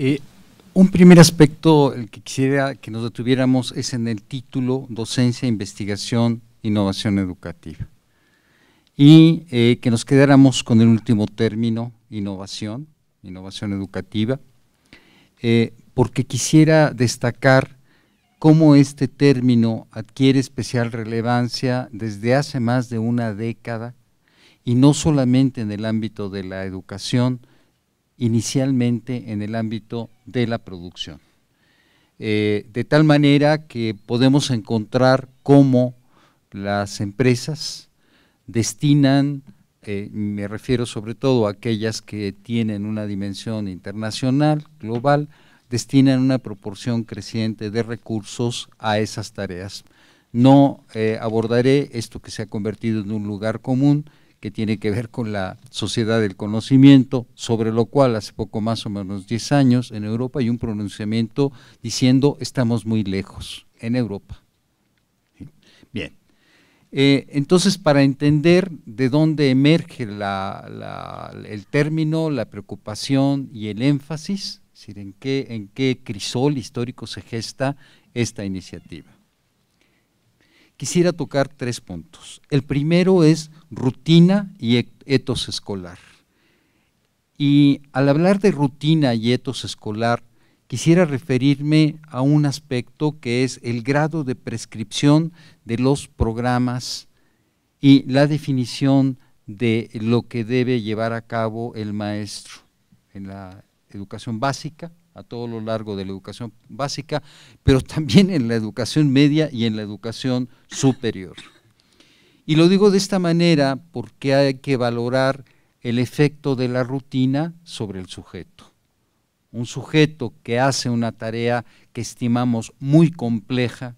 Eh, un primer aspecto el que quisiera que nos detuviéramos es en el título Docencia, Investigación, Innovación Educativa. Y que nos quedáramos con el último término, innovación educativa, porque quisiera destacar cómo este término adquiere especial relevancia desde hace más de una década, y no solamente en el ámbito de la educación, inicialmente en el ámbito de la producción. De tal manera que podemos encontrar cómo las empresas destinan, me refiero sobre todo a aquellas que tienen una dimensión internacional, global, destinan una proporción creciente de recursos a esas tareas. No abordaré esto que se ha convertido en un lugar común, que tiene que ver con la sociedad del conocimiento, sobre lo cual hace poco más o menos 10 años en Europa hay un pronunciamiento diciendo estamos muy lejos en Europa. Bien. Entonces, para entender de dónde emerge el término, la preocupación y el énfasis, es decir, en qué crisol histórico se gesta esta iniciativa. Quisiera tocar 3 puntos. El primero es rutina y etos escolar. Y al hablar de rutina y etos escolar, quisiera referirme a un aspecto que es el grado de prescripción de los programas y la definición de lo que debe llevar a cabo el maestro en la educación básica, a todo lo largo de la educación básica, pero también en la educación media y en la educación superior. Y lo digo de esta manera porque hay que valorar el efecto de la rutina sobre el sujeto. Un sujeto que hace una tarea que estimamos muy compleja,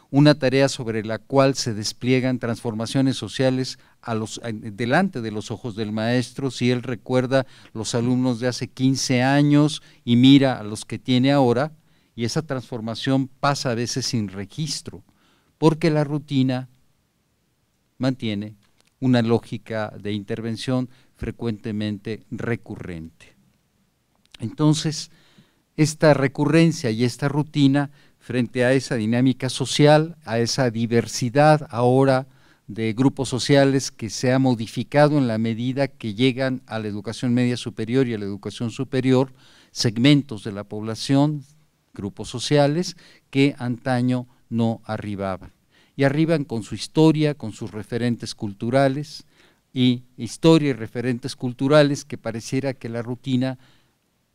una tarea sobre la cual se despliegan transformaciones sociales delante de los ojos del maestro, si él recuerda los alumnos de hace 15 años y mira a los que tiene ahora, y esa transformación pasa a veces sin registro, porque la rutina mantiene una lógica de intervención frecuentemente recurrente. Entonces, esta recurrencia y esta rutina frente a esa dinámica social, a esa diversidad ahora de grupos sociales que se ha modificado en la medida que llegan a la educación media superior y a la educación superior, segmentos de la población, grupos sociales que antaño no arribaban. Y arriban con su historia, con sus referentes culturales, y historia y referentes culturales que pareciera que la rutina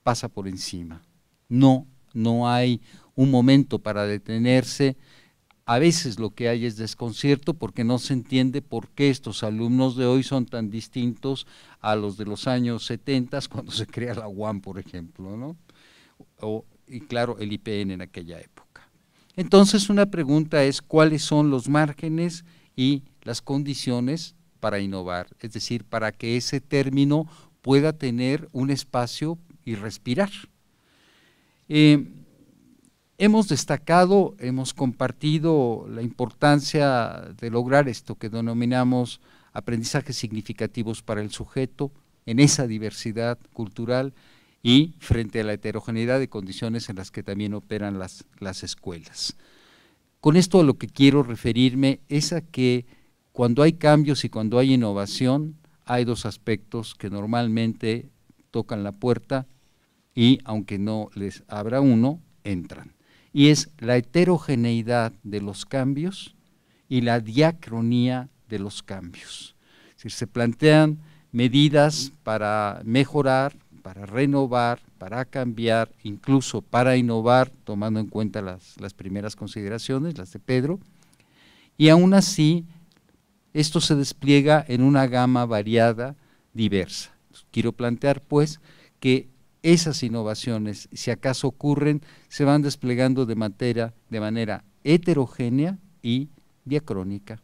pasa por encima. No hay un momento para detenerse. A veces lo que hay es desconcierto porque no se entiende por qué estos alumnos de hoy son tan distintos a los de los años 70 cuando se crea la UAM, por ejemplo, ¿no? Y claro, el IPN en aquella época. Entonces, una pregunta es cuáles son los márgenes y las condiciones para innovar, es decir, para que ese término pueda tener un espacio y respirar. Hemos destacado, hemos compartido la importancia de lograr esto que denominamos aprendizajes significativos para el sujeto en esa diversidad cultural y frente a la heterogeneidad de condiciones en las que también operan las escuelas. Con esto a lo que quiero referirme es a que cuando hay cambios y cuando hay innovación, hay 2 aspectos que normalmente tocan la puerta y aunque no les abra uno, entran. Y es la heterogeneidad de los cambios y la diacronía de los cambios. Es decir, se plantean medidas para mejorar, para renovar, para cambiar, incluso para innovar, tomando en cuenta las primeras consideraciones, las de Pedro, y aún así esto se despliega en una gama variada, diversa. Quiero plantear pues que esas innovaciones, si acaso ocurren, se van desplegando de manera heterogénea y diacrónica.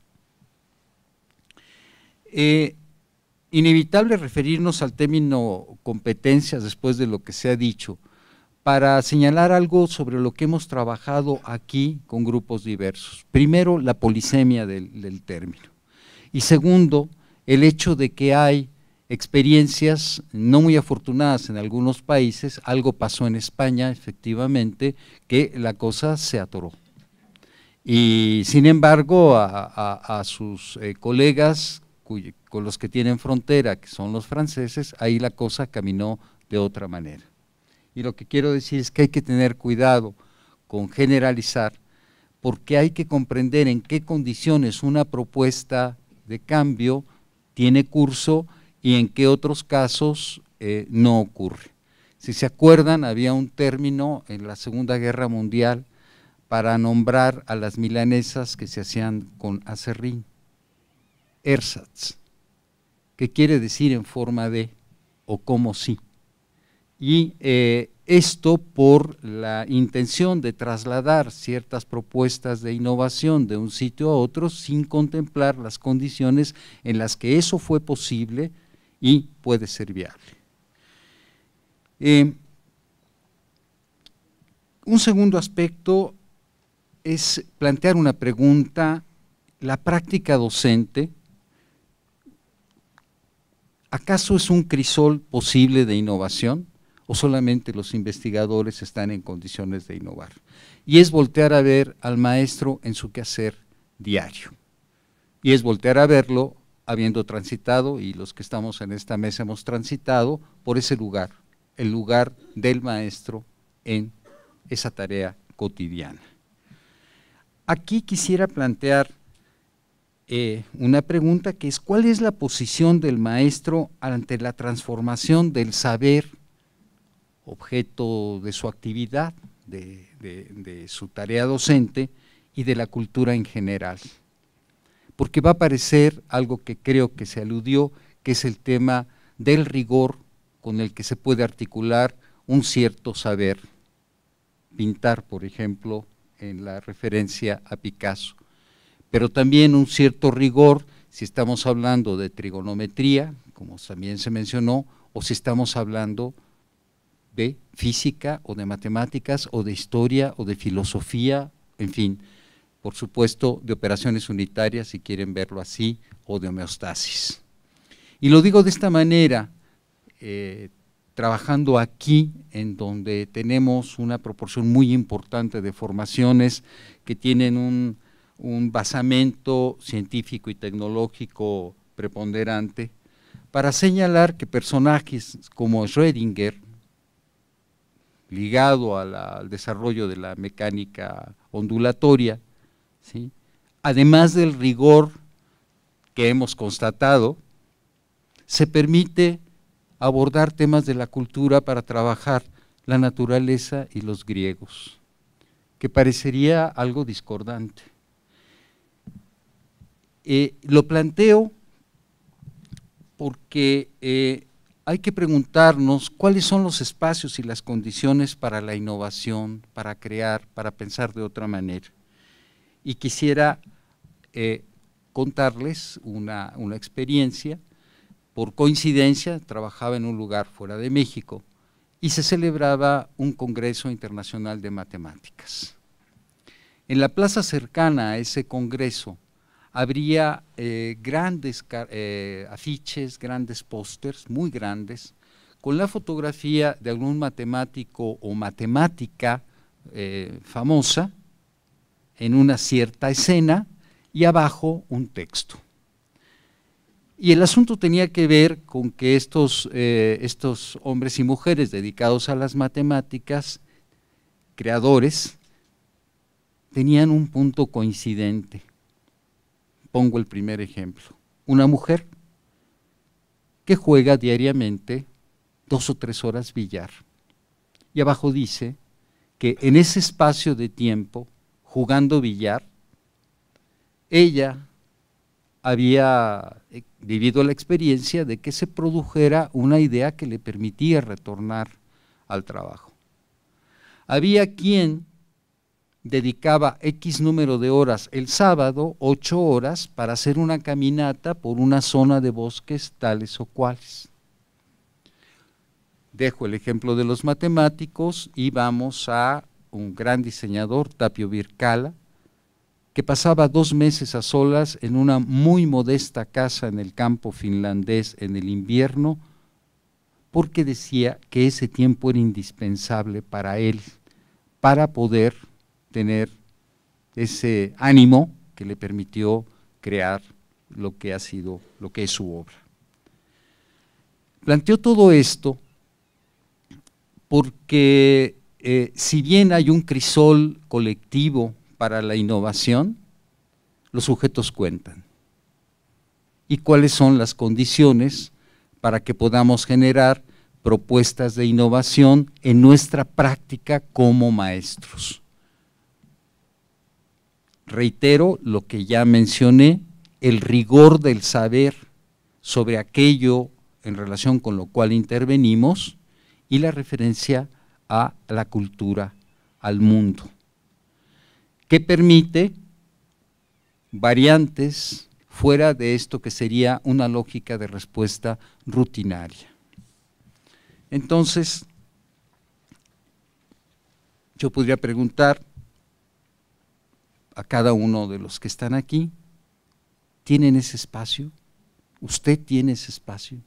Inevitable referirnos al término competencias después de lo que se ha dicho, para señalar algo sobre lo que hemos trabajado aquí con grupos diversos. Primero, la polisemia del término. Y segundo, el hecho de que hay experiencias no muy afortunadas en algunos países. Algo pasó en España, efectivamente, que la cosa se atoró. Y sin embargo, a sus colegas con los que tienen frontera, que son los franceses, ahí la cosa caminó de otra manera. Y lo que quiero decir es que hay que tener cuidado con generalizar, porque hay que comprender en qué condiciones una propuesta de cambio tiene curso y en qué otros casos no ocurre. Si se acuerdan, había un término en la Segunda Guerra Mundial para nombrar a las milanesas que se hacían con aserrín, ersatz, que quiere decir en forma de o como si. Y esto por la intención de trasladar ciertas propuestas de innovación de un sitio a otro sin contemplar las condiciones en las que eso fue posible y puede ser viable. Un segundo aspecto es plantear una pregunta: ¿la práctica docente acaso es un crisol posible de innovación o solamente los investigadores están en condiciones de innovar? Y es voltear a ver al maestro en su quehacer diario, y es voltear a verlo habiendo transitado, y los que estamos en esta mesa hemos transitado por ese lugar, el lugar del maestro en esa tarea cotidiana. Aquí quisiera plantear una pregunta que es: ¿cuál es la posición del maestro ante la transformación del saber, objeto de su actividad, de su tarea docente y de la cultura en general? Porque va a aparecer algo que creo que se aludió, que es el tema del rigor con el que se puede articular un cierto saber. Pintar, por ejemplo, en la referencia a Picasso, pero también un cierto rigor si estamos hablando de trigonometría, como también se mencionó, o si estamos hablando de física o de matemáticas o de historia o de filosofía, en fin, por supuesto de operaciones unitarias, si quieren verlo así, o de homeostasis. Y lo digo de esta manera, trabajando aquí, en donde tenemos una proporción muy importante de formaciones que tienen un basamento científico y tecnológico preponderante, para señalar que personajes como Schrödinger, ligado al desarrollo de la mecánica ondulatoria, ¿sí?, además del rigor que hemos constatado, se permite abordar temas de la cultura para trabajar la naturaleza y los griegos, que parecería algo discordante. Lo planteo porque hay que preguntarnos cuáles son los espacios y las condiciones para la innovación, para crear, para pensar de otra manera. Y quisiera contarles una experiencia. Por coincidencia, trabajaba en un lugar fuera de México y se celebraba un congreso internacional de matemáticas. En la plaza cercana a ese congreso habría grandes afiches, grandes pósters, muy grandes, con la fotografía de algún matemático o matemática famosa en una cierta escena y abajo un texto. Y el asunto tenía que ver con que estos hombres y mujeres dedicados a las matemáticas, creadores, tenían un punto coincidente. Pongo el primer ejemplo: una mujer que juega diariamente 2 o 3 horas billar. Y abajo dice que en ese espacio de tiempo, jugando billar, ella había vivido la experiencia de que se produjera una idea que le permitía retornar al trabajo. Había quien dedicaba X número de horas el sábado, 8 horas, para hacer una caminata por una zona de bosques tales o cuales. Dejo el ejemplo de los matemáticos y vamos a un gran diseñador, Tapio Virkala, que pasaba 2 meses a solas en una muy modesta casa en el campo finlandés en el invierno, porque decía que ese tiempo era indispensable para él, para poder tener ese ánimo que le permitió crear lo que ha sido, lo que es su obra. Planteó todo esto porque si bien hay un crisol colectivo para la innovación, los sujetos cuentan. ¿Y cuáles son las condiciones para que podamos generar propuestas de innovación en nuestra práctica como maestros? Reitero lo que ya mencioné, el rigor del saber sobre aquello en relación con lo cual intervenimos y la referencia a la cultura, al mundo, que permite variantes fuera de esto que sería una lógica de respuesta rutinaria. Entonces, yo podría preguntar a cada uno de los que están aquí, ¿tienen ese espacio? ¿Usted tiene ese espacio?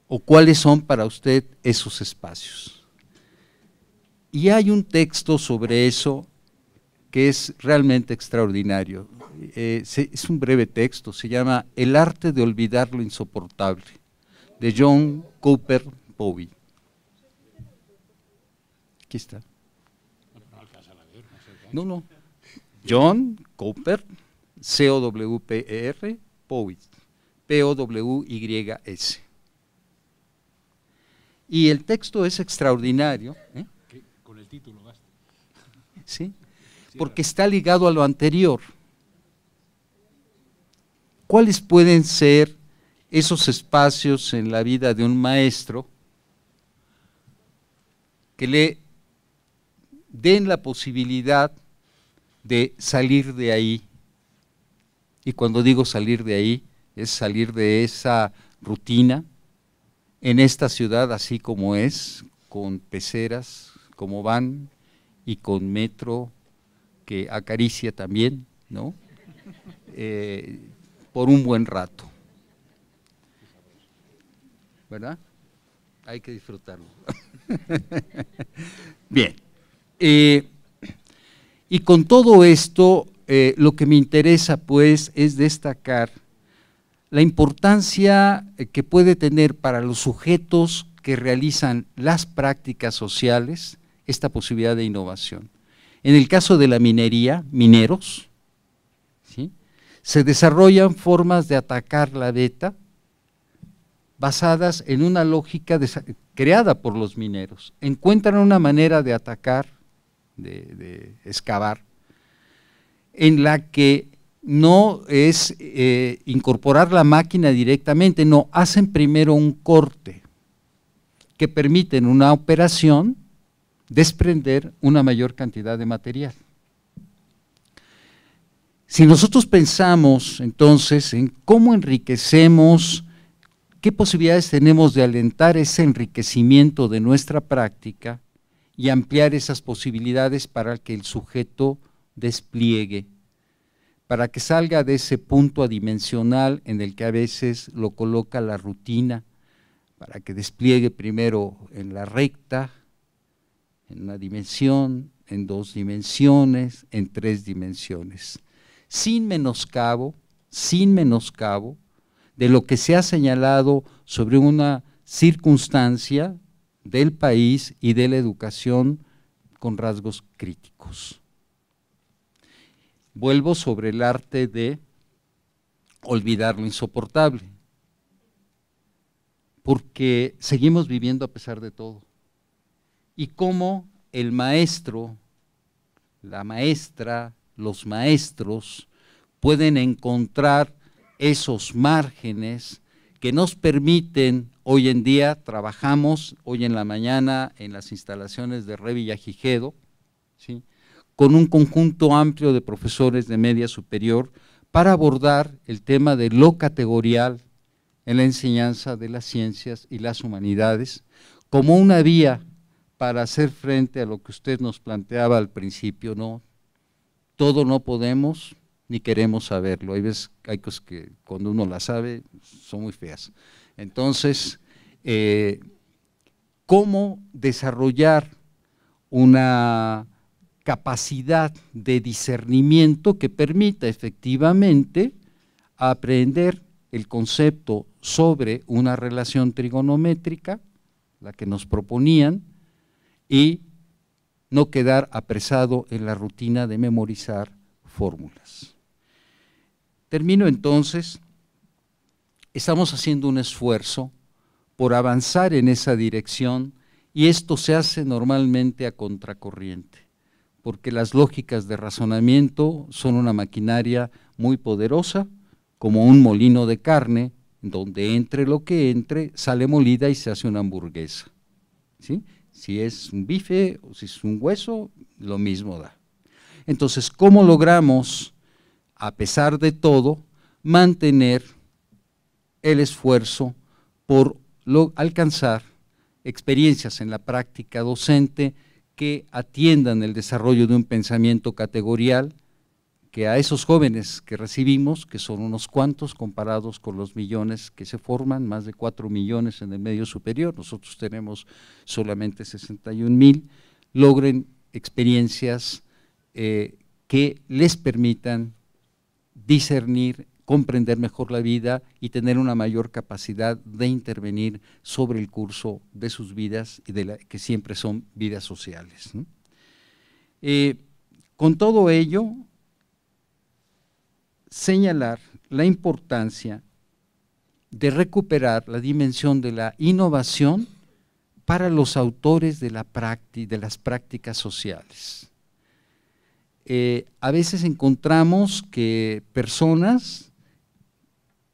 ¿O cuáles son para usted esos espacios? Y hay un texto sobre eso que es realmente extraordinario. Es un breve texto, se llama El arte de olvidar lo insoportable, de John Cowper Bowie. Aquí está. No. John Cowper, C-O-W-P-E-R, Bowie, P-O-W-Y-S. Y el texto es extraordinario. Con el título basta. ¿Sí? Porque está ligado a lo anterior. ¿Cuáles pueden ser esos espacios en la vida de un maestro que le den la posibilidad de salir de ahí? Y cuando digo salir de ahí, es salir de esa rutina en esta ciudad así como es, con peceras como van y con metro que acaricia también, ¿no? Por un buen rato, ¿verdad? Hay que disfrutarlo. Bien, y con todo esto, lo que me interesa pues es destacar la importancia que puede tener para los sujetos que realizan las prácticas sociales esta posibilidad de innovación. En el caso de la minería, mineros, ¿sí?, se desarrollan formas de atacar la beta basadas en una lógica creada por los mineros. Encuentran una manera de atacar, de excavar, en la que no es incorporar la máquina directamente, no, hacen primero un corte que permite en una operación desprender una mayor cantidad de material. Si nosotros pensamos entonces en cómo enriquecemos, qué posibilidades tenemos de alentar ese enriquecimiento de nuestra práctica y ampliar esas posibilidades para que el sujeto despliegue, para que salga de ese punto adimensional en el que a veces lo coloca la rutina, para que despliegue primero en la recta, en una dimensión, en 2 dimensiones, en 3 dimensiones, sin menoscabo de lo que se ha señalado sobre una circunstancia del país y de la educación con rasgos críticos. Vuelvo sobre el arte de olvidar lo insoportable, porque seguimos viviendo a pesar de todo. Y cómo el maestro, la maestra, los maestros pueden encontrar esos márgenes que nos permiten, hoy en día trabajamos, hoy en la mañana en las instalaciones de Revillagigedo, ¿sí?, con un conjunto amplio de profesores de media superior para abordar el tema de lo categorial en la enseñanza de las ciencias y las humanidades como una vía para hacer frente a lo que usted nos planteaba al principio, ¿no?, todo no podemos ni queremos saberlo. Hay veces, hay cosas que cuando uno las sabe son muy feas. Entonces, ¿cómo desarrollar una capacidad de discernimiento que permita efectivamente aprender el concepto sobre una relación trigonométrica, la que nos proponían, y no quedar apresado en la rutina de memorizar fórmulas? Termino entonces. Estamos haciendo un esfuerzo por avanzar en esa dirección y esto se hace normalmente a contracorriente, porque las lógicas de razonamiento son una maquinaria muy poderosa, como un molino de carne, donde entre lo que entre, sale molida y se hace una hamburguesa, ¿sí? Si es un bife o si es un hueso, lo mismo da. Entonces, ¿cómo logramos, a pesar de todo, mantener el esfuerzo por alcanzar experiencias en la práctica docente que atiendan el desarrollo de un pensamiento categorial, que a esos jóvenes que recibimos, que son unos cuantos comparados con los millones que se forman, más de 4 millones en el medio superior, nosotros tenemos solamente 61,000, logren experiencias que les permitan discernir, comprender mejor la vida y tener una mayor capacidad de intervenir sobre el curso de sus vidas, y que siempre son vidas sociales, ¿no? Con todo ello, señalar la importancia de recuperar la dimensión de la innovación para los autores de las prácticas sociales. A veces encontramos que personas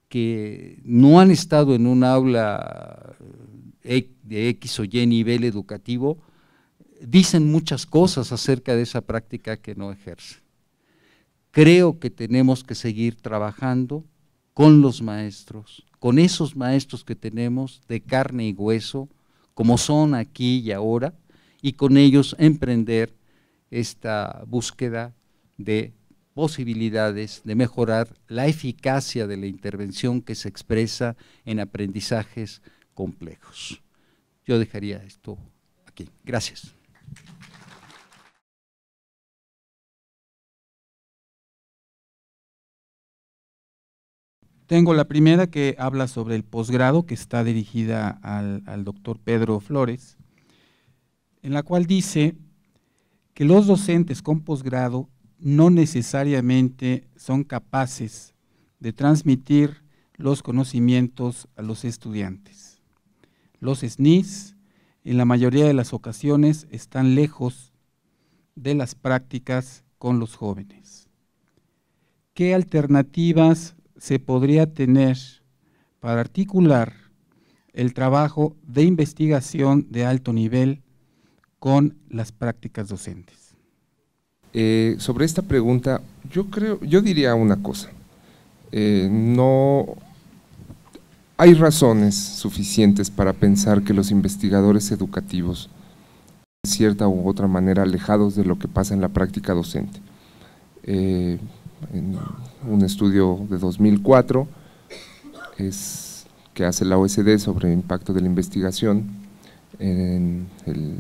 que no han estado en un aula de X o Y nivel educativo, dicen muchas cosas acerca de esa práctica que no ejercen. Creo que tenemos que seguir trabajando con los maestros, con esos maestros que tenemos de carne y hueso, como son aquí y ahora, y con ellos emprender esta búsqueda de posibilidades de mejorar la eficacia de la intervención que se expresa en aprendizajes complejos. Yo dejaría esto aquí. Gracias. Tengo la primera, que habla sobre el posgrado, que está dirigida al doctor Pedro Flores, en la cual dice que los docentes con posgrado no necesariamente son capaces de transmitir los conocimientos a los estudiantes. Los SNIs, en la mayoría de las ocasiones, están lejos de las prácticas con los jóvenes. ¿Qué alternativas se podría tener para articular el trabajo de investigación de alto nivel con las prácticas docentes? Sobre esta pregunta, yo diría una cosa. No hay razones suficientes para pensar que los investigadores educativos, de cierta u otra manera, alejados de lo que pasa en la práctica docente. En un estudio de 2004 que hace la OECD sobre el impacto de la investigación en el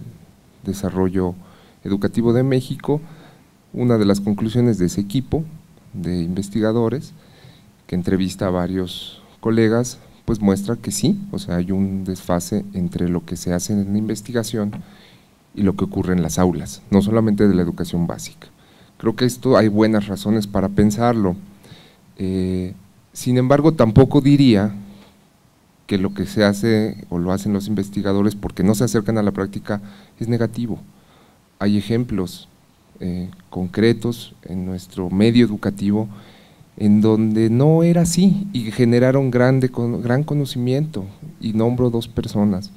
desarrollo educativo de México, una de las conclusiones de ese equipo de investigadores, que entrevista a varios colegas, pues muestra que sí, o sea, hay un desfase entre lo que se hace en la investigación y lo que ocurre en las aulas, no solamente de la educación básica. Creo que esto hay buenas razones para pensarlo. Sin embargo, tampoco diría que lo que se hace o lo hacen los investigadores porque no se acercan a la práctica es negativo. Hay ejemplos concretos en nuestro medio educativo en donde no era así y generaron gran conocimiento, y nombro 2 personas,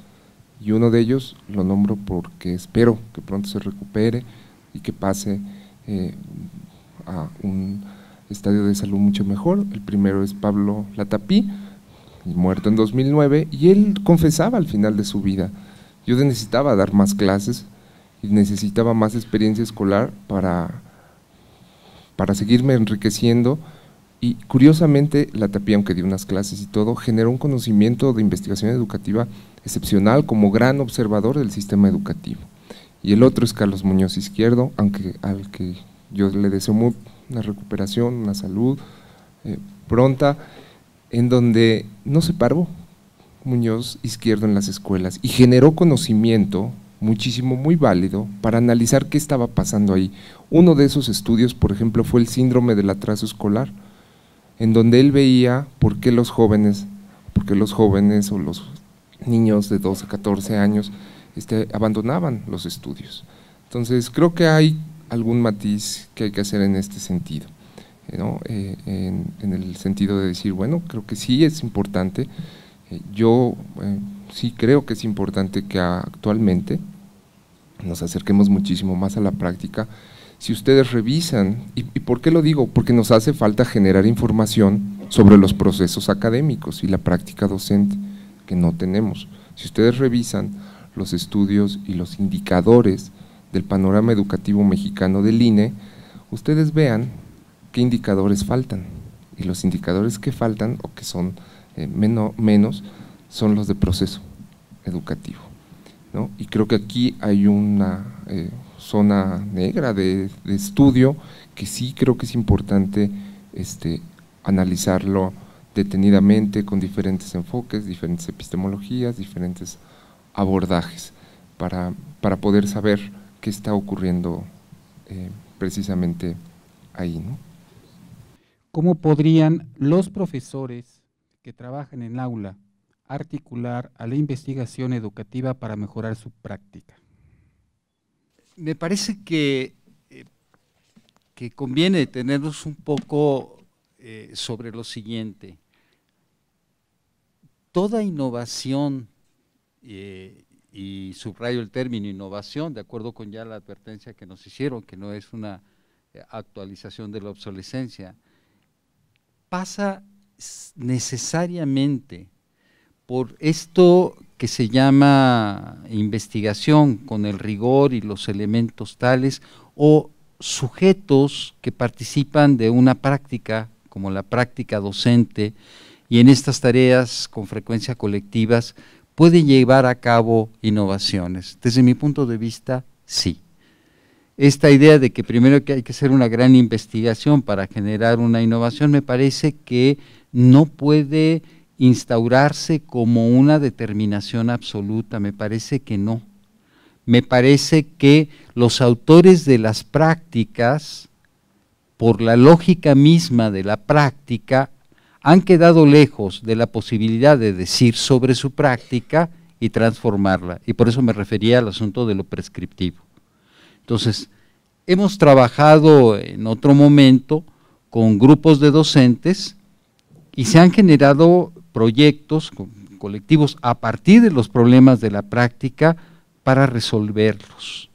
y uno de ellos lo nombro porque espero que pronto se recupere y que pase a un estadio de salud mucho mejor. El primero es Pablo Latapí, muerto en 2009, y él confesaba al final de su vida: yo necesitaba dar más clases y necesitaba más experiencia escolar para para seguirme enriqueciendo. Y curiosamente, la Tapía, aunque dio unas clases y todo, generó un conocimiento de investigación educativa excepcional como gran observador del sistema educativo. Y el otro es Carlos Muñoz Izquierdo, al que yo le deseo una recuperación, una salud pronta, en donde no se paró Muñoz Izquierdo en las escuelas y generó conocimiento muchísimo, muy válido para analizar qué estaba pasando ahí. Uno de esos estudios, por ejemplo, fue el síndrome del atraso escolar, en donde él veía por qué los jóvenes o los niños de 12 a 14 años abandonaban los estudios. Entonces creo que hay algún matiz que hay que hacer en este sentido, ¿no? En el sentido de decir, bueno, creo que sí es importante, yo sí creo que es importante que actualmente nos acerquemos muchísimo más a la práctica. Si ustedes revisan, ¿y por qué lo digo? Porque nos hace falta generar información sobre los procesos académicos y la práctica docente, que no tenemos. Si ustedes revisan los estudios y los indicadores del panorama educativo mexicano del INE, ustedes vean qué indicadores faltan, y los indicadores que faltan, o que son menos, son los de proceso educativo, ¿no? Y creo que aquí hay una zona negra de estudio que sí creo que es importante analizarlo detenidamente, con diferentes enfoques, diferentes epistemologías, diferentes abordajes, para poder saber qué está ocurriendo precisamente ahí, ¿no? ¿Cómo podrían los profesores que trabajan en el aula articular a la investigación educativa para mejorar su práctica? Me parece que conviene detenernos un poco sobre lo siguiente. Toda innovación, y subrayo el término innovación, de acuerdo con ya la advertencia que nos hicieron, que no es una actualización de la obsolescencia, pasa necesariamente por esto que se llama investigación, con el rigor y los elementos tales, o sujetos que participan de una práctica, como la práctica docente, y en estas tareas con frecuencia colectivas pueden llevar a cabo innovaciones. Desde mi punto de vista, sí. Esta idea de que primero que hay que hacer una gran investigación para generar una innovación, me parece que no puede instaurarse como una determinación absoluta, me parece que no. Me parece que los autores de las prácticas, por la lógica misma de la práctica, han quedado lejos de la posibilidad de decir sobre su práctica y transformarla, y por eso me refería al asunto de lo prescriptivo. Entonces, hemos trabajado en otro momento con grupos de docentes y se han generado proyectos colectivos a partir de los problemas de la práctica para resolverlos.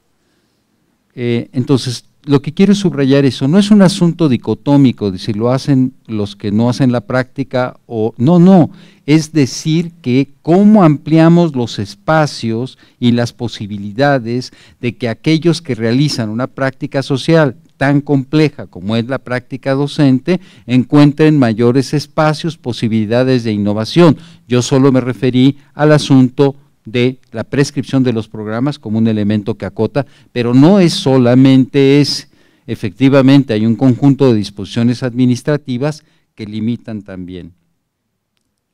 Entonces, lo que quiero subrayar eso, no es un asunto dicotómico de si lo hacen los que no hacen la práctica o no, es decir que cómo ampliamos los espacios y las posibilidades de que aquellos que realizan una práctica social tan compleja como es la práctica docente, encuentren mayores espacios, posibilidades de innovación. Yo solo me referí al asunto de la prescripción de los programas como un elemento que acota, pero no es solamente ese. Efectivamente hay un conjunto de disposiciones administrativas que limitan también.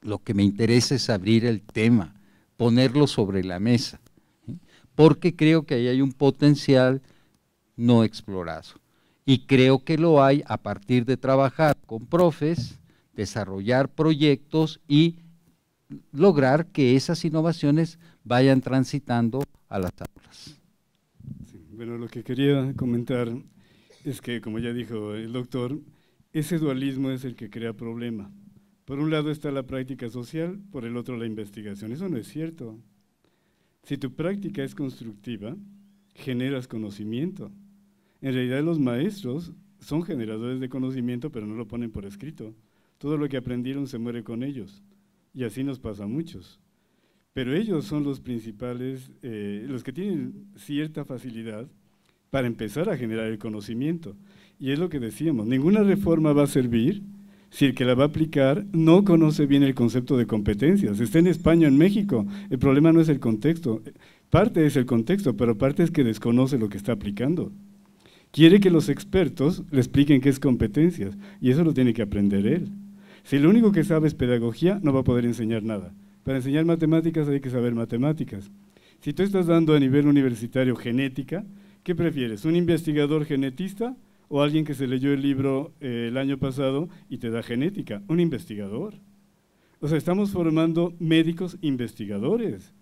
Lo que me interesa es abrir el tema, ponerlo sobre la mesa, ¿sí? Porque creo que ahí hay un potencial no explorado. Y creo que lo hay a partir de trabajar con profes, desarrollar proyectos y lograr que esas innovaciones vayan transitando a las aulas. Sí, bueno, lo que quería comentar es que, como ya dijo el doctor, ese dualismo es el que crea problema. Por un lado está la práctica social, por el otro la investigación. Eso no es cierto. Si tu práctica es constructiva, generas conocimiento. En realidad los maestros son generadores de conocimiento, pero no lo ponen por escrito. Todo lo que aprendieron se muere con ellos. Y así nos pasa a muchos. Pero ellos son los principales, los que tienen cierta facilidad para empezar a generar el conocimiento. Y es lo que decíamos, ninguna reforma va a servir si el que la va a aplicar no conoce bien el concepto de competencias. Está en España o en México, el problema no es el contexto, parte es el contexto, pero parte es que desconoce lo que está aplicando. Quiere que los expertos le expliquen qué es competencias, y eso lo tiene que aprender él. Si lo único que sabe es pedagogía, no va a poder enseñar nada. Para enseñar matemáticas hay que saber matemáticas. Si tú estás dando a nivel universitario genética, ¿qué prefieres? ¿Un investigador genetista o alguien que se leyó el libro el año pasado y te da genética? Un investigador. O sea, estamos formando médicos investigadores.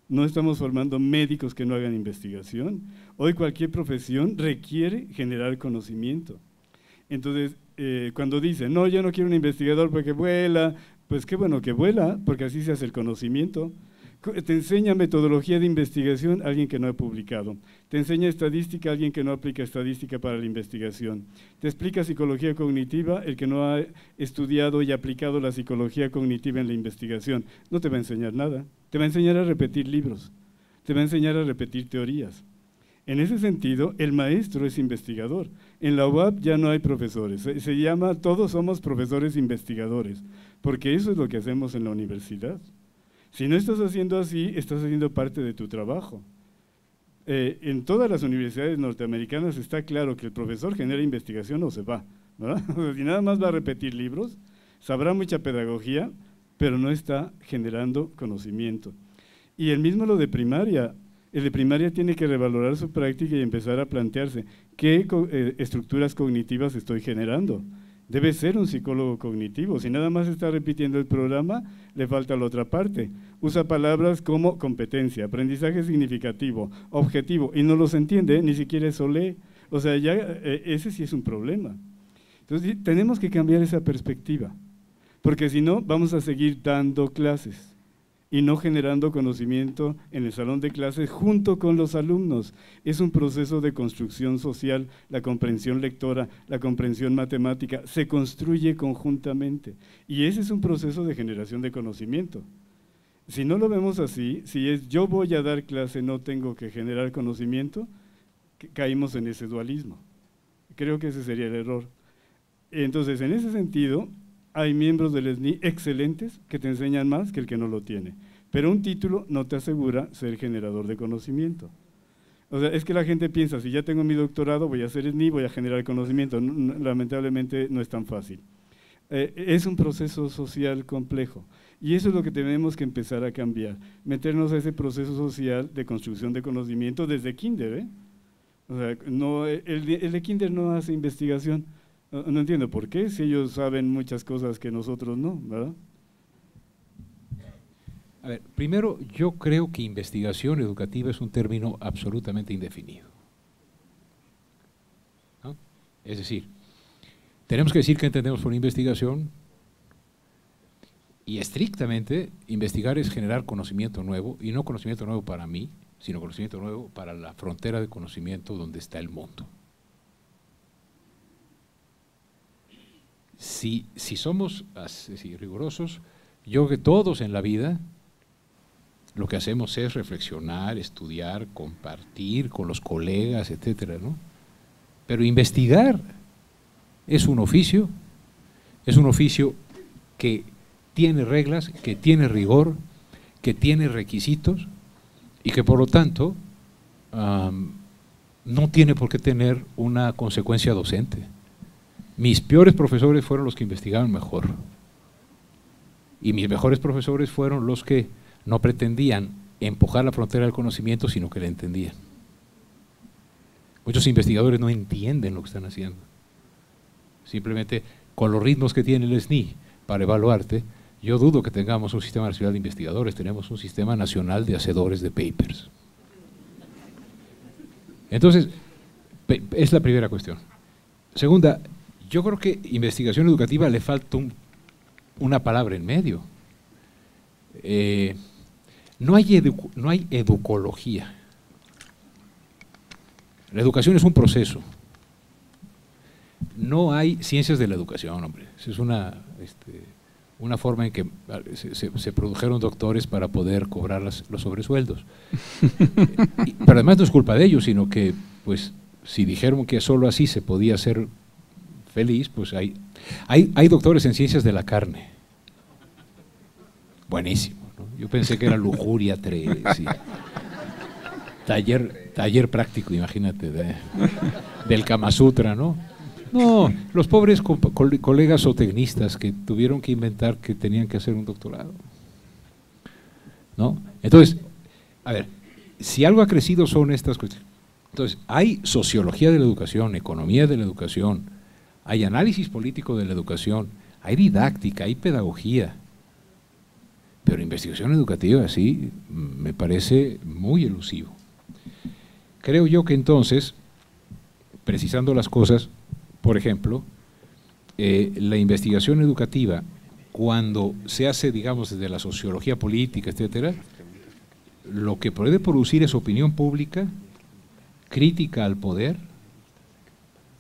No estamos formando médicos que no hagan investigación. Hoy cualquier profesión requiere generar conocimiento. Entonces, cuando dicen, no, yo no quiero un investigador porque vuela, pues qué bueno que vuela, porque así se hace el conocimiento. Te enseña metodología de investigación alguien que no ha publicado. Te enseña estadística alguien que no aplica estadística para la investigación. Te explica psicología cognitiva el que no ha estudiado y aplicado la psicología cognitiva en la investigación. No te va a enseñar nada. Te va a enseñar a repetir libros. Te va a enseñar a repetir teorías. En ese sentido, el maestro es investigador. En la UAP ya no hay profesores. Se llama, todos somos profesores investigadores, porque eso es lo que hacemos en la universidad. Si no estás haciendo así, estás haciendo parte de tu trabajo. En todas las universidades norteamericanas está claro que el profesor genera investigación o se va, ¿verdad? Si nada más va a repetir libros, sabrá mucha pedagogía, pero no está generando conocimiento. Y el mismo lo de primaria. El de primaria tiene que revalorar su práctica y empezar a plantearse qué estructuras cognitivas estoy generando. Debe ser un psicólogo cognitivo. Si nada más está repitiendo el programa, le falta la otra parte. Usa palabras como competencia, aprendizaje significativo, objetivo, y no los entiende, ni siquiera eso lee. O sea, ya ese sí es un problema. Entonces, tenemos que cambiar esa perspectiva, porque si no, vamos a seguir dando clases y no generando conocimiento en el salón de clases junto con los alumnos. Es un proceso de construcción social, la comprensión lectora, la comprensión matemática, se construye conjuntamente. Y ese es un proceso de generación de conocimiento. Si no lo vemos así, si es yo voy a dar clase, no tengo que generar conocimiento, caímos en ese dualismo. Creo que ese sería el error. Entonces, en ese sentido, hay miembros del SNI excelentes que te enseñan más que el que no lo tiene, pero un título no te asegura ser generador de conocimiento. O sea, es que la gente piensa, si ya tengo mi doctorado, voy a hacer SNI, voy a generar conocimiento. Lamentablemente no es tan fácil. Es un proceso social complejo y eso es lo que tenemos que empezar a cambiar, meternos a ese proceso social de construcción de conocimiento desde kinder. O sea, no, el de kinder no hace investigación. No entiendo por qué, si ellos saben muchas cosas que nosotros no, ¿verdad? A ver, primero, yo creo que investigación educativa es un término absolutamente indefinido, ¿no? Es decir, tenemos que decir qué entendemos por investigación y estrictamente investigar es generar conocimiento nuevo, y no conocimiento nuevo para mí, sino conocimiento nuevo para la frontera de conocimiento donde está el mundo. Si somos así, rigurosos, yo creo que todos en la vida lo que hacemos es reflexionar, estudiar, compartir con los colegas, etcétera, ¿no? Pero investigar es un oficio que tiene reglas, que tiene rigor, que tiene requisitos y que por lo tanto no tiene por qué tener una consecuencia docente. Mis peores profesores fueron los que investigaban mejor y mis mejores profesores fueron los que no pretendían empujar la frontera del conocimiento, sino que la entendían. Muchos investigadores no entienden lo que están haciendo. Simplemente con los ritmos que tiene el SNI para evaluarte, yo dudo que tengamos un sistema nacional de investigadores, tenemos un sistema nacional de hacedores de papers. Entonces, es la primera cuestión. Segunda, yo creo que investigación educativa le falta una palabra en medio. No hay educología. La educación es un proceso. No hay ciencias de la educación, hombre. Es una forma en que se produjeron doctores para poder cobrar los sobresueldos. Pero además no es culpa de ellos, sino que pues si dijeron que solo así se podía ser feliz, pues hay doctores en ciencias de la carne. Buenísimo, ¿no? Yo pensé que era lujuria 3. Sí. Taller práctico, imagínate, del Kama Sutra, ¿no? No, los pobres colegas zootecnistas que tuvieron que inventar que tenían que hacer un doctorado, ¿no? Entonces, a ver, si algo ha crecido son estas cuestiones. Entonces, hay sociología de la educación, economía de la educación, hay análisis político de la educación, hay didáctica, hay pedagogía, pero investigación educativa, sí, me parece muy elusivo. Creo yo que entonces, precisando las cosas, por ejemplo, la investigación educativa, cuando se hace, digamos, desde la sociología política, etcétera, lo que puede producir es opinión pública, crítica al poder,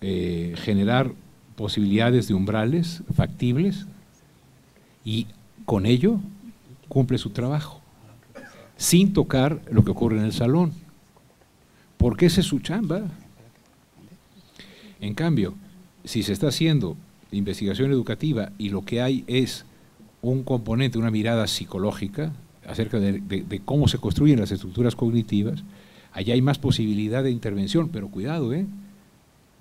generar posibilidades de umbrales factibles y con ello cumple su trabajo, sin tocar lo que ocurre en el salón, porque esa es su chamba. En cambio, si se está haciendo investigación educativa y lo que hay es un componente, una mirada psicológica acerca de cómo se construyen las estructuras cognitivas, allá hay más posibilidad de intervención, pero cuidado,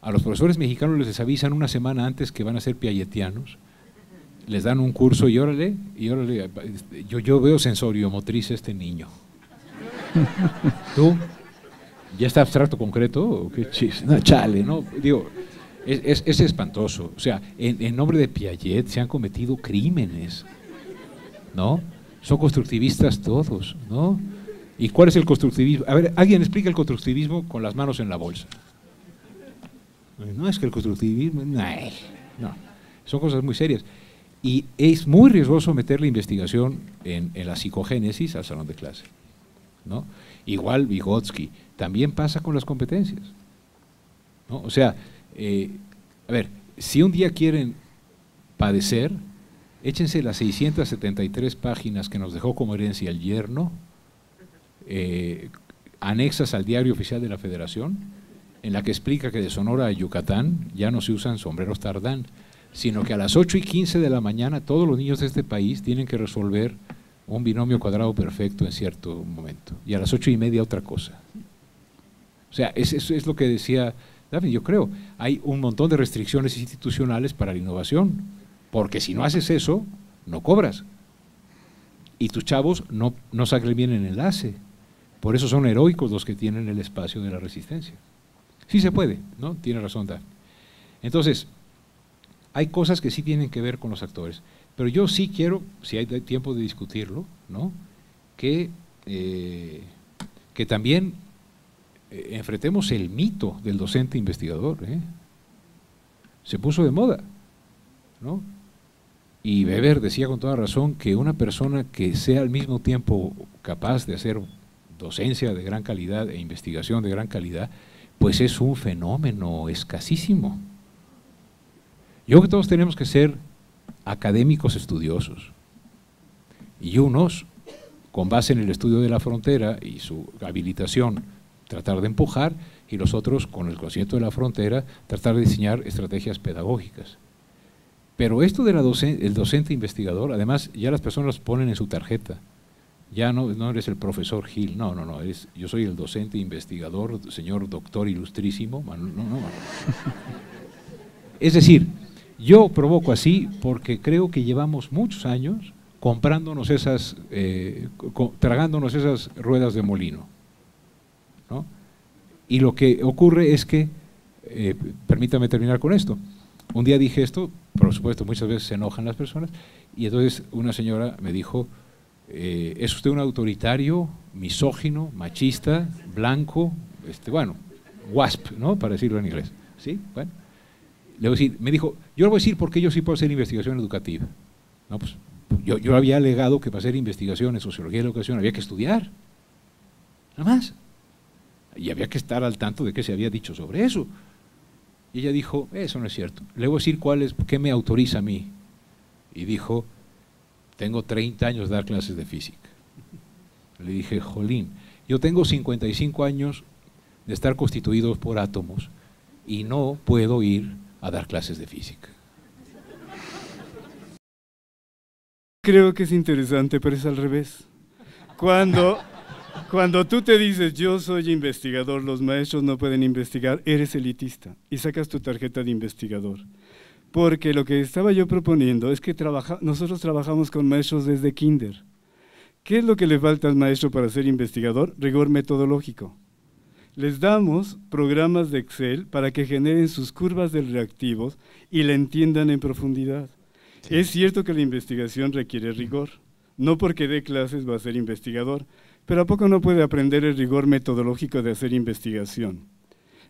a los profesores mexicanos les avisan una semana antes que van a ser piagetianos, les dan un curso y órale, yo veo sensorio motriz este niño. ¿Tú? ¿Ya está abstracto concreto? ¿O qué chiste? No, chale, no, digo, es espantoso. O sea, en nombre de Piaget se han cometido crímenes, ¿no? Son constructivistas todos, ¿no? ¿Y cuál es el constructivismo? A ver, alguien explica el constructivismo con las manos en la bolsa. No es que el constructivismo, no, son cosas muy serias. Y es muy riesgoso meter la investigación en la psicogénesis al salón de clase, ¿no? Igual Vygotsky, también pasa con las competencias, ¿no? O sea, a ver, si un día quieren padecer, échense las 673 páginas que nos dejó como herencia el yerno, anexas al Diario Oficial de la Federación, en la que explica que de Sonora a Yucatán ya no se usan sombreros Tardán, sino que a las 8:15 de la mañana todos los niños de este país tienen que resolver un binomio cuadrado perfecto en cierto momento, y a las 8:30 otra cosa. O sea, eso es lo que decía David, yo creo, hay un montón de restricciones institucionales para la innovación, porque si no haces eso, no cobras, y tus chavos no sacan bien el enlace, por eso son heroicos los que tienen el espacio de la resistencia. Sí se puede, ¿no? Tiene razón David. Entonces, hay cosas que sí tienen que ver con los actores, pero yo sí quiero, si hay tiempo de discutirlo, ¿no? Que también enfrentemos el mito del docente investigador, se puso de moda, ¿no? Y Weber decía con toda razón que una persona que sea al mismo tiempo capaz de hacer docencia de gran calidad e investigación de gran calidad, pues es un fenómeno escasísimo. Yo creo que todos tenemos que ser académicos estudiosos, y unos, con base en el estudio de la frontera y su habilitación, tratar de empujar, y los otros, con el conocimiento de la frontera, tratar de diseñar estrategias pedagógicas. Pero esto del docente investigador, además ya las personas lo ponen en su tarjeta, ya no eres el profesor Gil, no, yo soy el docente investigador, señor doctor ilustrísimo, no. Es decir, yo provoco así porque creo que llevamos muchos años comprándonos tragándonos esas ruedas de molino, ¿no? Y lo que ocurre es que, permítame terminar con esto, un día dije esto, por supuesto muchas veces se enojan las personas, y entonces una señora me dijo, ¿es usted un autoritario, misógino, machista, blanco, WASP, ¿no? Para decirlo en inglés, ¿sí? Bueno. Le voy a decir, me dijo, yo le voy a decir por qué yo sí puedo hacer investigación educativa. No, pues, yo había alegado que para hacer investigación en sociología de la educación había que estudiar, nada más. Y había que estar al tanto de qué se había dicho sobre eso. Y ella dijo, eso no es cierto. Le voy a decir qué me autoriza a mí. Y dijo, tengo 30 años de dar clases de física. Le dije, jolín, yo tengo 55 años de estar constituidos por átomos, y no puedo ir a dar clases de física. Creo que es interesante, pero es al revés. Cuando tú te dices, yo soy investigador, los maestros no pueden investigar, eres elitista y sacas tu tarjeta de investigador. Porque lo que estaba yo proponiendo es que nosotros trabajamos con maestros desde kinder. ¿Qué es lo que le falta al maestro para ser investigador? Rigor metodológico. Les damos programas de Excel para que generen sus curvas de reactivos y la entiendan en profundidad. Sí. Es cierto que la investigación requiere rigor. No porque dé clases va a ser investigador, pero ¿a poco no puede aprender el rigor metodológico de hacer investigación?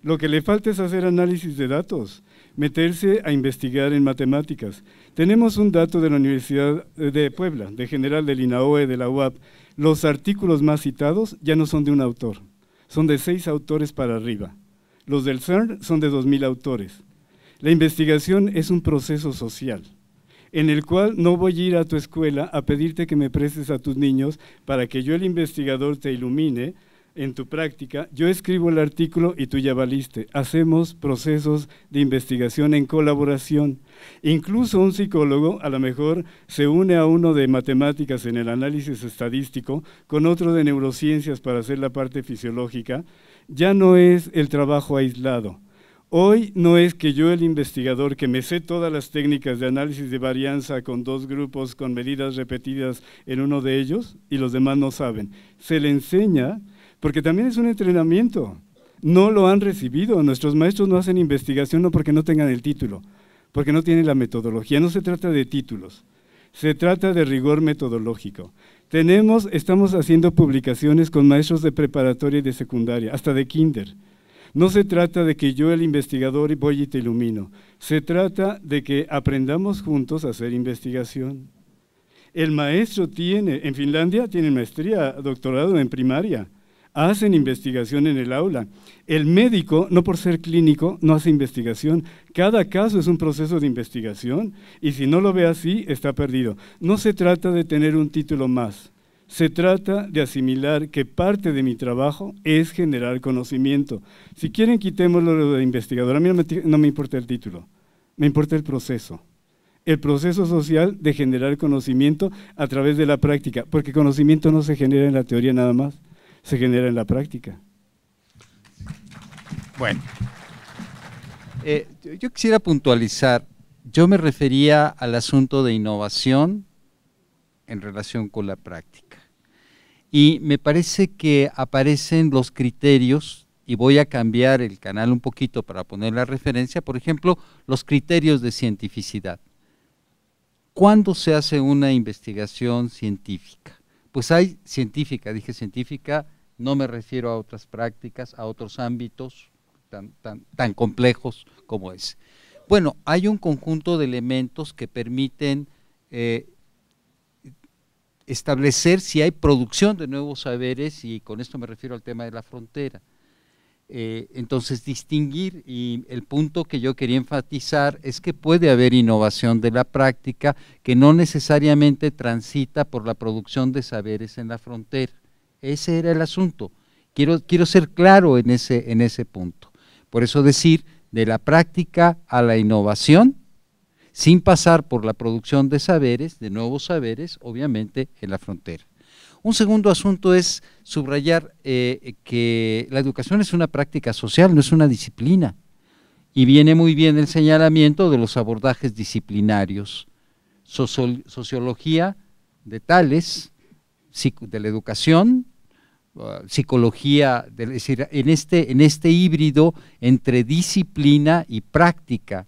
Lo que le falta es hacer análisis de datos, meterse a investigar en matemáticas. Tenemos un dato de la Universidad de Puebla, de general del INAOE, de la UAP. Los artículos más citados ya no son de un autor, son de 6 autores para arriba. Los del CERN son de 2000 autores. La investigación es un proceso social, en el cual no voy a ir a tu escuela a pedirte que me prestes a tus niños para que yo, el investigador, te ilumine en tu práctica. Yo escribo el artículo y tú ya valiste. Hacemos procesos de investigación en colaboración. Incluso un psicólogo a lo mejor se une a uno de matemáticas en el análisis estadístico con otro de neurociencias para hacer la parte fisiológica. Ya no es el trabajo aislado. Hoy no es que yo, el investigador, que me sé todas las técnicas de análisis de varianza con 2 grupos, con medidas repetidas en uno de ellos, y los demás no saben. Se le enseña, porque también es un entrenamiento. No lo han recibido. Nuestros maestros no hacen investigación no porque no tengan el título, porque no tienen la metodología. No se trata de títulos, se trata de rigor metodológico. Estamos haciendo publicaciones con maestros de preparatoria y de secundaria, hasta de kinder. No se trata de que yo, el investigador, voy y te ilumino. Se trata de que aprendamos juntos a hacer investigación. El maestro en Finlandia tienen maestría, doctorado en primaria. Hacen investigación en el aula. El médico, no por ser clínico, no hace investigación. Cada caso es un proceso de investigación y si no lo ve así, está perdido. No se trata de tener un título más. Se trata de asimilar que parte de mi trabajo es generar conocimiento. Si quieren, quitémoslo lo de investigador. A mí no me importa el título, me importa el proceso social de generar conocimiento a través de la práctica, porque conocimiento no se genera en la teoría nada más, se genera en la práctica. Bueno, yo quisiera puntualizar, yo me refería al asunto de innovación en relación con la práctica. Y me parece que aparecen los criterios, y voy a cambiar el canal un poquito para poner la referencia, por ejemplo, los criterios de cientificidad. ¿Cuándo se hace una investigación científica? Pues hay científica, dije científica, no me refiero a otras prácticas, a otros ámbitos tan complejos como ese. Bueno, hay un conjunto de elementos que permiten establecer si hay producción de nuevos saberes, y con esto me refiero al tema de la frontera. Entonces, distinguir, y el punto que yo quería enfatizar es que puede haber innovación de la práctica que no necesariamente transita por la producción de saberes en la frontera. Ese era el asunto. Quiero ser claro en ese punto. Por eso decir, de la práctica a la innovación, sin pasar por la producción de saberes, de nuevos saberes, obviamente en la frontera. Un segundo asunto es subrayar que la educación es una práctica social, no es una disciplina, y viene muy bien el señalamiento de los abordajes disciplinarios, sociología de Tales, de la educación, psicología, es decir, en este híbrido entre disciplina y práctica.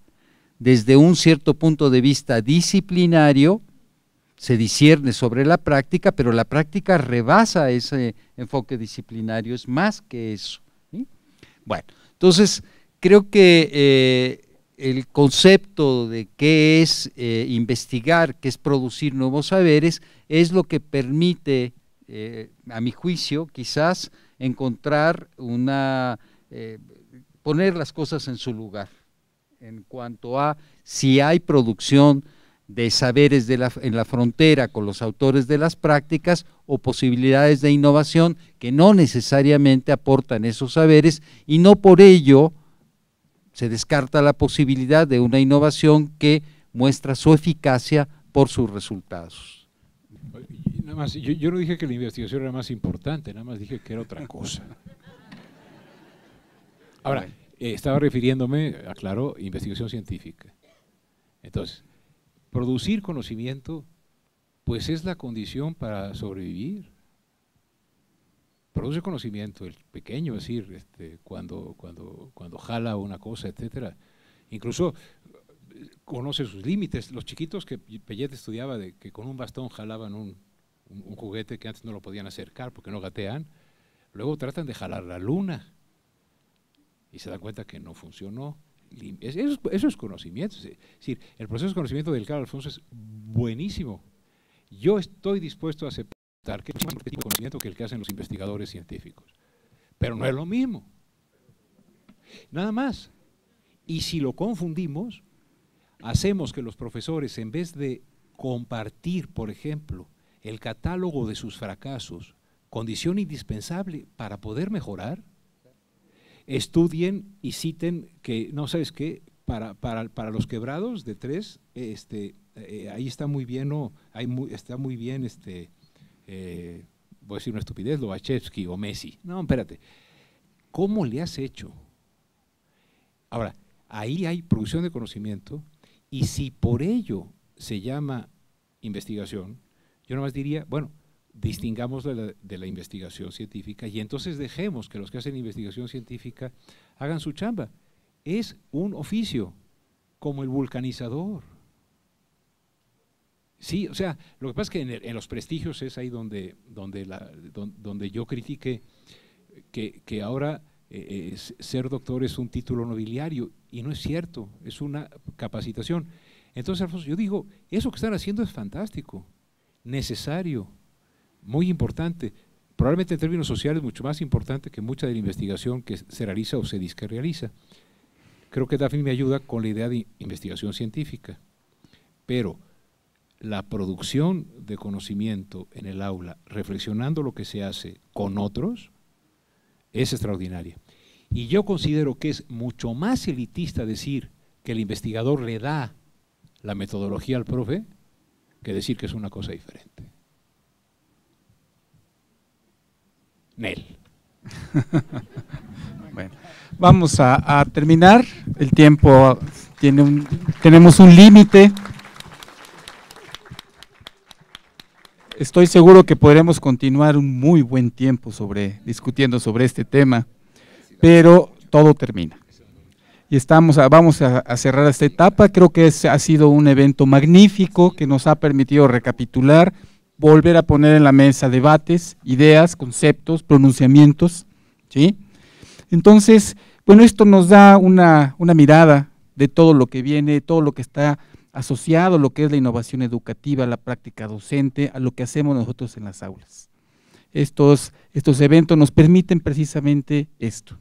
Desde un cierto punto de vista disciplinario, se discierne sobre la práctica, pero la práctica rebasa ese enfoque disciplinario, es más que eso, ¿sí? Bueno, entonces creo que el concepto de qué es investigar, qué es producir nuevos saberes, es lo que permite, a mi juicio, quizás encontrar poner las cosas en su lugar, en cuanto a si hay producción de saberes en la frontera con los autores de las prácticas o posibilidades de innovación que no necesariamente aportan esos saberes y no por ello Se descarta la posibilidad de una innovación que muestra su eficacia por sus resultados. Nada más, yo no dije que la investigación era más importante, nada más dije que era otra cosa. Ahora, estaba refiriéndome, aclaro, investigación científica. Entonces, producir conocimiento, pues es la condición para sobrevivir. Produce conocimiento, el pequeño, es decir, cuando jala una cosa, etcétera. Incluso conoce sus límites. Los chiquitos que Pellet estudiaba, de que con un bastón jalaban un juguete que antes no lo podían acercar porque no gatean, luego tratan de jalar la luna y se dan cuenta que no funcionó. Eso es conocimiento. Es decir, el proceso de conocimiento del Carlos Alfonso es buenísimo. Yo estoy dispuesto a aceptar que es un tipo de conocimiento que el que hacen los investigadores científicos, pero no es lo mismo. Nada más. Y si lo confundimos, hacemos que los profesores, en vez de compartir, por ejemplo, el catálogo de sus fracasos, condición indispensable para poder mejorar, estudien y citen que, no sabes qué, para los quebrados de 3, ahí está muy bien, ¿no? Está muy bien, voy a decir una estupidez, Lobachevsky o Messi. No, espérate, ¿cómo le has hecho? Ahora, ahí hay producción de conocimiento, y si por ello se llama investigación, yo nomás diría, bueno, distingamos de la investigación científica y entonces dejemos que los que hacen investigación científica hagan su chamba. Es un oficio, como el vulcanizador. Sí, o sea, lo que pasa es que en los prestigios es ahí donde yo critiqué que ahora ser doctor es un título nobiliario, y no es cierto, es una capacitación. Entonces, Alfonso, yo digo, eso que están haciendo es fantástico, necesario, muy importante, probablemente en términos sociales mucho más importante que mucha de la investigación que se realiza o se dice que realiza. Creo que Daphne me ayuda con la idea de investigación científica, pero la producción de conocimiento en el aula, reflexionando lo que se hace con otros, es extraordinaria. Y yo considero que es mucho más elitista decir que el investigador le da la metodología al profe que decir que es una cosa diferente. Nel. Bueno, vamos a terminar. El tiempo tenemos un límite. Estoy seguro que podremos continuar un muy buen tiempo discutiendo sobre este tema, pero todo termina. Y vamos a cerrar esta etapa. Creo que ha sido un evento magnífico que nos ha permitido recapitular, volver a poner en la mesa debates, ideas, conceptos, pronunciamientos, ¿sí? Entonces, bueno, esto nos da una mirada de todo lo que viene, todo lo que está asociado a lo que es la innovación educativa, la práctica docente, a lo que hacemos nosotros en las aulas. Estos eventos nos permiten precisamente esto.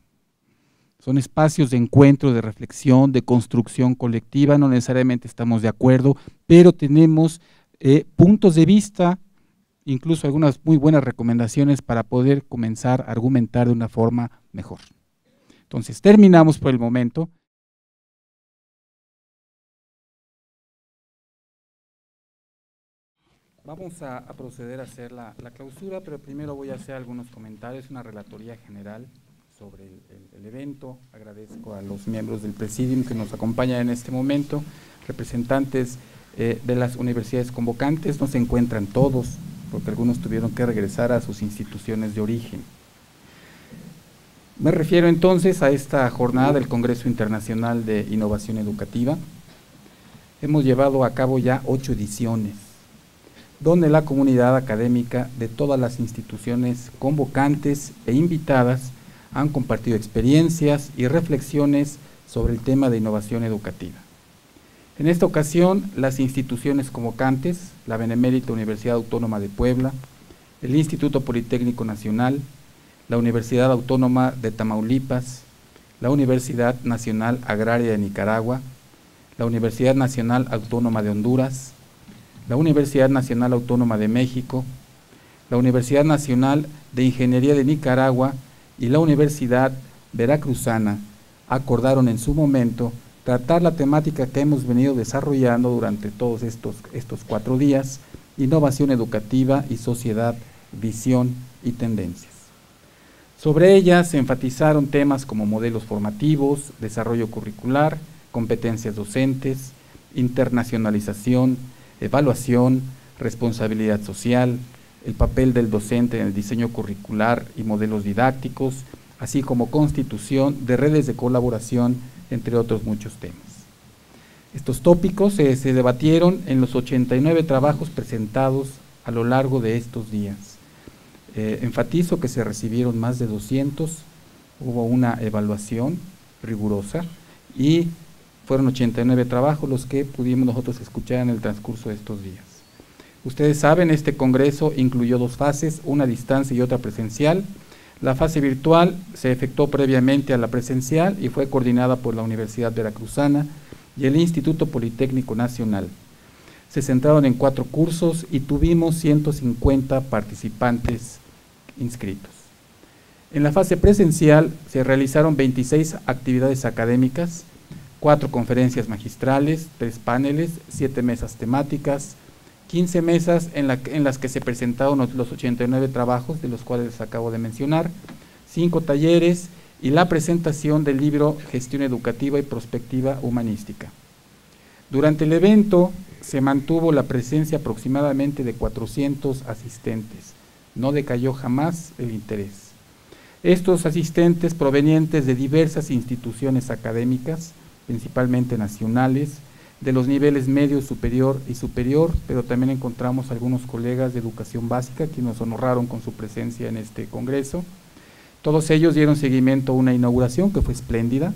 Son espacios de encuentro, de reflexión, de construcción colectiva, no necesariamente estamos de acuerdo, pero tenemos puntos de vista, incluso algunas muy buenas recomendaciones para poder comenzar a argumentar de una forma mejor. Entonces, terminamos por el momento. Vamos a proceder a hacer la clausura, pero primero voy a hacer algunos comentarios, una relatoría general sobre el evento. Agradezco a los miembros del Presidium que nos acompañan en este momento, representantes de las universidades convocantes, no se encuentran todos, porque algunos tuvieron que regresar a sus instituciones de origen. Me refiero entonces a esta jornada del Congreso Internacional de Innovación Educativa. Hemos llevado a cabo ya 8 ediciones, donde la comunidad académica de todas las instituciones convocantes e invitadas han compartido experiencias y reflexiones sobre el tema de innovación educativa. En esta ocasión, las instituciones convocantes, la Benemérita Universidad Autónoma de Puebla, el Instituto Politécnico Nacional, la Universidad Autónoma de Tamaulipas, la Universidad Nacional Agraria de Nicaragua, la Universidad Nacional Autónoma de Honduras, la Universidad Nacional Autónoma de México, la Universidad Nacional de Ingeniería de Nicaragua y la Universidad Veracruzana acordaron en su momento tratar la temática que hemos venido desarrollando durante todos estos 4 días, innovación educativa y sociedad, visión y tendencias. Sobre ella se enfatizaron temas como modelos formativos, desarrollo curricular, competencias docentes, internacionalización, evaluación, responsabilidad social, el papel del docente en el diseño curricular y modelos didácticos, así como constitución de redes de colaboración, entre otros muchos temas. Estos tópicos se debatieron en los 89 trabajos presentados a lo largo de estos días. Enfatizo que se recibieron más de 200, hubo una evaluación rigurosa y fueron 89 trabajos los que pudimos nosotros escuchar en el transcurso de estos días. Ustedes saben, este congreso incluyó 2 fases, una a distancia y otra presencial. La fase virtual se efectuó previamente a la presencial y fue coordinada por la Universidad Veracruzana y el Instituto Politécnico Nacional. Se centraron en 4 cursos y tuvimos 150 participantes inscritos. En la fase presencial se realizaron 26 actividades académicas, 4 conferencias magistrales, 3 paneles, 7 mesas temáticas, 15 mesas en las que se presentaron los 89 trabajos, de los cuales les acabo de mencionar, 5 talleres y la presentación del libro Gestión Educativa y Prospectiva Humanística. Durante el evento se mantuvo la presencia aproximadamente de 400 asistentes. No decayó jamás el interés. Estos asistentes provenientes de diversas instituciones académicas, principalmente nacionales, de los niveles medio, superior y superior, pero también encontramos algunos colegas de educación básica que nos honraron con su presencia en este congreso. Todos ellos dieron seguimiento a una inauguración que fue espléndida,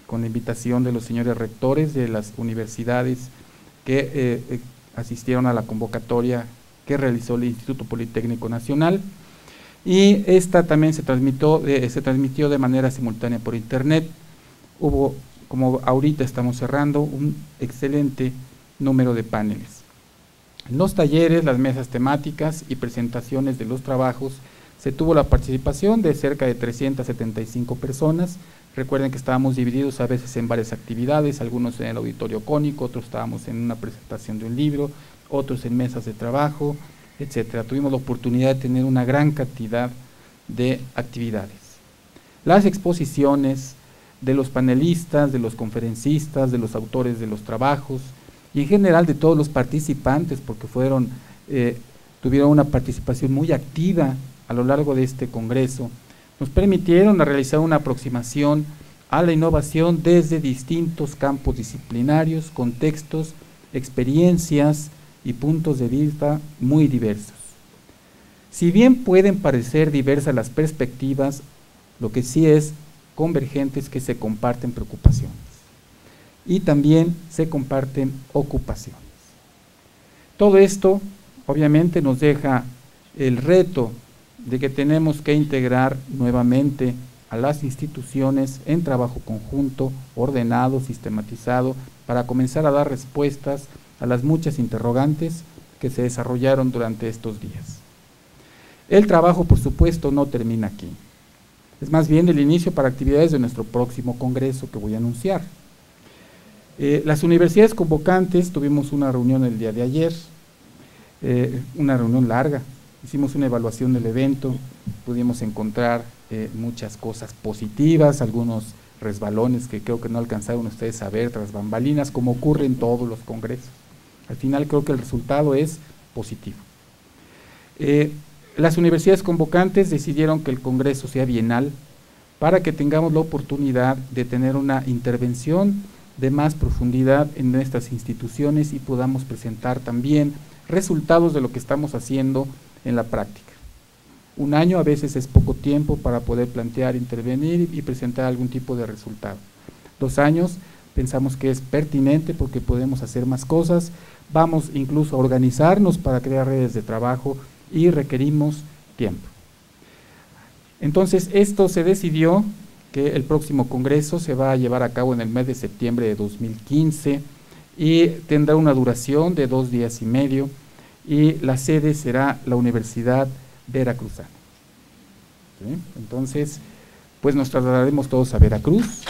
con la invitación de los señores rectores de las universidades que asistieron a la convocatoria que realizó el Instituto Politécnico Nacional, y esta también se transmitió de manera simultánea por internet. Hubo, como ahorita estamos cerrando, un excelente número de paneles. En los talleres, las mesas temáticas y presentaciones de los trabajos, se tuvo la participación de cerca de 375 personas. Recuerden que estábamos divididos a veces en varias actividades, algunos en el auditorio cónico, otros estábamos en una presentación de un libro, otros en mesas de trabajo, etcétera. Tuvimos la oportunidad de tener una gran cantidad de actividades. Las exposiciones de los panelistas, de los conferencistas, de los autores de los trabajos y en general de todos los participantes, porque tuvieron una participación muy activa a lo largo de este congreso, nos permitieron realizar una aproximación a la innovación desde distintos campos disciplinarios, contextos, experiencias y puntos de vista muy diversos. Si bien pueden parecer diversas las perspectivas, lo que sí es convergente es que se comparten preocupaciones y también se comparten ocupaciones. Todo esto obviamente nos deja el reto de que tenemos que integrar nuevamente a las instituciones en trabajo conjunto, ordenado, sistematizado, para comenzar a dar respuestas a las muchas interrogantes que se desarrollaron durante estos días. El trabajo, por supuesto, no termina aquí. Es más bien el inicio para actividades de nuestro próximo congreso que voy a anunciar. Las universidades convocantes, tuvimos una reunión el día de ayer, una reunión larga, hicimos una evaluación del evento, pudimos encontrar muchas cosas positivas, algunos resbalones que creo que no alcanzaron ustedes a ver tras bambalinas, como ocurre en todos los congresos. Al final creo que el resultado es positivo. Las universidades convocantes decidieron que el congreso sea bienal para que tengamos la oportunidad de tener una intervención de más profundidad en nuestras instituciones y podamos presentar también resultados de lo que estamos haciendo en la práctica. Un año a veces es poco tiempo para poder plantear, intervenir y presentar algún tipo de resultado. 2 años pensamos que es pertinente porque podemos hacer más cosas, vamos incluso a organizarnos para crear redes de trabajo y requerimos tiempo. Entonces, esto se decidió que el próximo congreso se va a llevar a cabo en el mes de septiembre de 2015 y tendrá una duración de 2 días y medio y la sede será la Universidad Veracruzana. ¿Sí? Entonces, pues nos trasladaremos todos a Veracruz.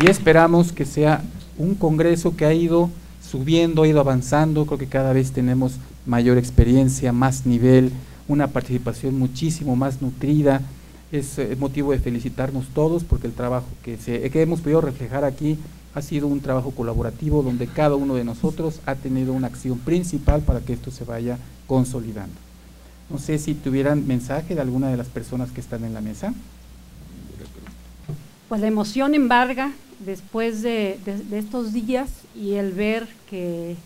y esperamos que sea un congreso que ha ido subiendo, ha ido avanzando. Creo que cada vez tenemos mayor experiencia, más nivel, una participación muchísimo más nutrida. Es motivo de felicitarnos todos porque el trabajo que hemos podido reflejar aquí ha sido un trabajo colaborativo donde cada uno de nosotros ha tenido una acción principal para que esto se vaya consolidando. No sé si tuvieran mensaje de alguna de las personas que están en la mesa. Pues la emoción embarga después de estos días y el ver que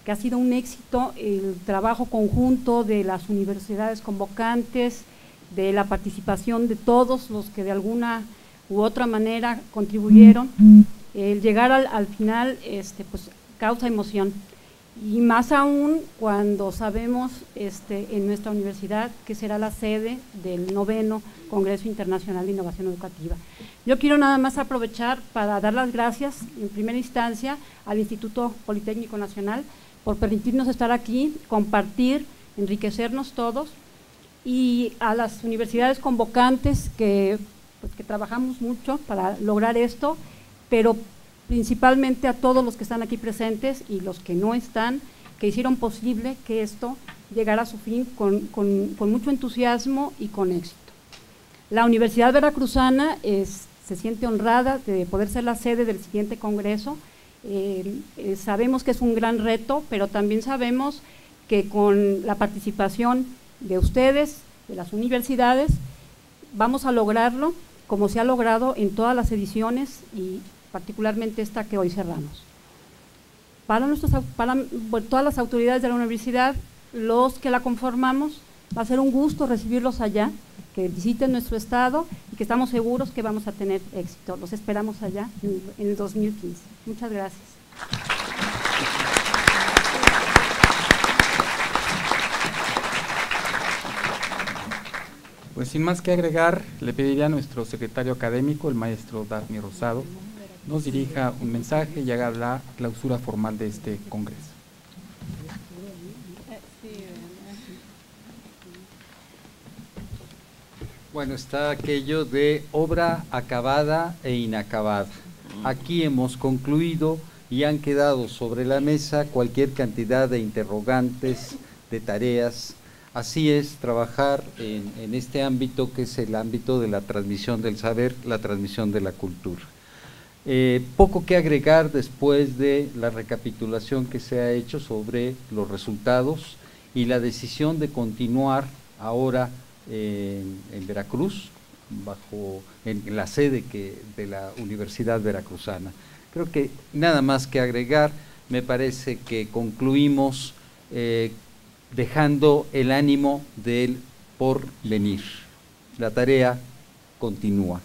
ha sido un éxito el trabajo conjunto de las universidades convocantes, de la participación de todos los que de alguna u otra manera contribuyeron. El llegar al final pues causa emoción, y más aún cuando sabemos en nuestra universidad que será la sede del 9º Congreso Internacional de Innovación Educativa. Yo quiero nada más aprovechar para dar las gracias en primera instancia al Instituto Politécnico Nacional por permitirnos estar aquí, compartir, enriquecernos todos, y a las universidades convocantes que trabajamos mucho para lograr esto, pero principalmente a todos los que están aquí presentes y los que no están, que hicieron posible que esto llegara a su fin con mucho entusiasmo y con éxito. La Universidad Veracruzana se siente honrada de poder ser la sede del siguiente congreso. Sabemos que es un gran reto, pero también sabemos que con la participación de ustedes, de las universidades, vamos a lograrlo como se ha logrado en todas las ediciones y particularmente esta que hoy cerramos. Para todas las autoridades de la universidad, los que la conformamos, va a ser un gusto recibirlos allá, que visiten nuestro estado y que estamos seguros que vamos a tener éxito. Los esperamos allá en el 2015. Muchas gracias. Pues sin más que agregar, le pediría a nuestro secretario académico, el maestro Dafni Rosado, nos dirija un mensaje y haga la clausura formal de este congreso. Bueno, está aquello de obra acabada e inacabada. Aquí hemos concluido y han quedado sobre la mesa cualquier cantidad de interrogantes, de tareas. Así es trabajar en este ámbito que es el ámbito de la transmisión del saber, la transmisión de la cultura. Poco que agregar después de la recapitulación que se ha hecho sobre los resultados y la decisión de continuar ahora en Veracruz, en la sede de la Universidad Veracruzana. Creo que nada más que agregar, me parece que concluimos dejando el ánimo del porvenir. La tarea continúa.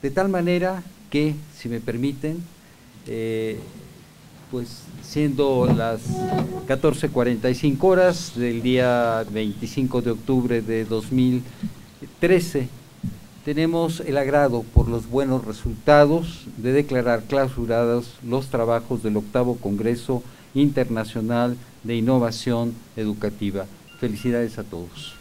De tal manera que, si me permiten, pues siendo las 14:45 horas del día 25 de octubre de 2013, tenemos el agrado por los buenos resultados de declarar clausurados los trabajos del 8º Congreso Internacional de Innovación Educativa. Felicidades a todos.